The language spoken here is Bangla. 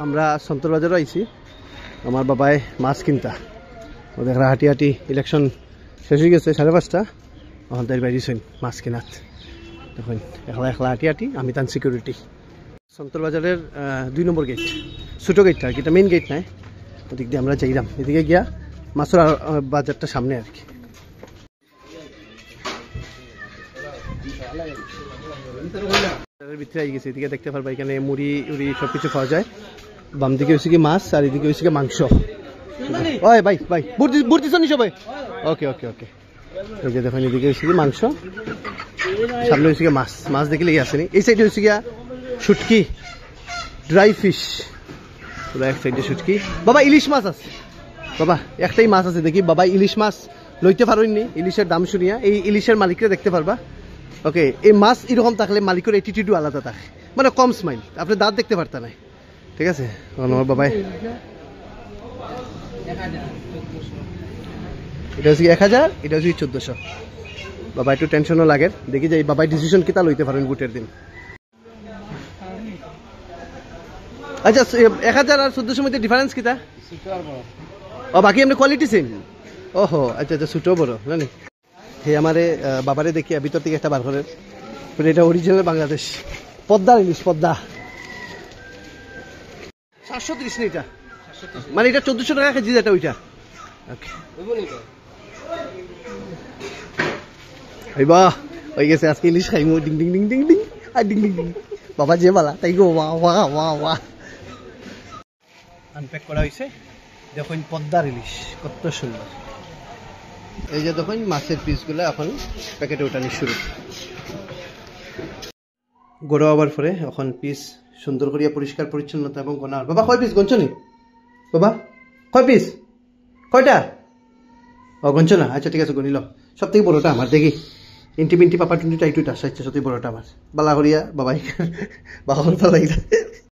আমরা সন্তর বাজারও আইছি আমার বাবাই মাছ কিনতা ও দেখরা হাঁটি হাঁটি ইলেকশন শেষ হয়ে গেছে 5:30 ওখান থেকে বাইরেছেন মাছ কিনাত দেখুন একলা একলা হাঁটি হাঁটি আমি তান সিকিউরিটি সন্তর বাজারের 2 নম্বর গেট ছোটো গেটটা আর কি, এটা মেইন গেট নাই, ওদিক দিয়ে আমরা যাইলাম, এদিকে গিয়া মাছের বাজারটা সামনে আর কি। ভিতরে আই গেছে, এদিকে দেখতে পারবা এখানে মুড়ি উড়ি সবকিছু পাওয়া যায়। বাম দিকে হচ্ছে কি মাছ আর এদিকে হচ্ছে কি মাংস। ওই ভাই ভাই বুট দিছ নি সবাই? ওকে ওকে ওকে। এই যে দেখেন এদিকে হচ্ছে কি মাংস, সামনে হচ্ছে কি মাছ, মাছ দেখলেই আসেনি। এই সাইডে হচ্ছে গিয়া শুটকি ড্রাই ফিশ, পুরো এক সাইডে শুটকি। বাবা ইলিশ মাছ আছে, বাবা একটাই মাছ আছে দেখি, বাবা ইলিশ মাছ লইতে পারেননি, ইলিশের দাম শুনিয়া। এই ইলিশের মালিককে দেখতে পারবা। ওকে, এই মাছ এরকম থাকলে মালিকের অ্যাটিটিউডও আলাদা থাকে, মানে কম স্মাইল, আপনি দাঁত দেখতে পারতা নাই, ঠিক আছে। আমার বাবাই এটা হচ্ছে 1000, এটা হচ্ছে 1400। বাবা একটু টেনশনও লাগে, দেখি যে বাবাই ডিসিশন কিতা লইতে পারেন বুটের দিন। আচ্ছা 1000 আর 1400 মধ্যে ডিফারেন্স কিতা? ও বাকি এমনি কোয়ালিটি সেম। ওহো আচ্ছা আচ্ছা, ছোটো বড় জানি। হে আমারে বাবারে দেখি ভিতর থেকে একটা বার করে, এটা অরিজিনাল বাংলাদেশ পদ্মার ইলিশ, পদ্মা 730 না এটা, মানে এটা 1400 টাকা কেজি যেটা ওইটা। বাহ হয়ে গেছে, আজকে ইলিশ খাইমু, ডিং ডিং ডিং ডিং ডিং আর ডিং ডিং ডিং। বাবা যে বালা তাই গো, ওয়া ওয়া ওয়া ওয়া। আনপ্যাক করা হয়েছে, দেখুন পদ্মার ইলিশ কত সুন্দর। এই যে দেখুন মাছের পিসগুলো এখন প্যাকেটে ওঠানো শুরু, গড়া হবার পরে এখন পিস সুন্দর করিয়া পরিষ্কার পরিচ্ছন্নতা এবং গোনা। বাবা কয় পিস গঞ্চ নি? বাবা কয় পিস, কয়টা? ও গঞ্চ না, আচ্ছা ঠিক আছে গনিল। সব থেকে বড়টা আমার, দেখি ইন্টি মিন্টি পাপা টুন্টিটা একটু আসা, সত্যি বড়টা আমার। বালা করিয়া বাবাই বাবা পালাই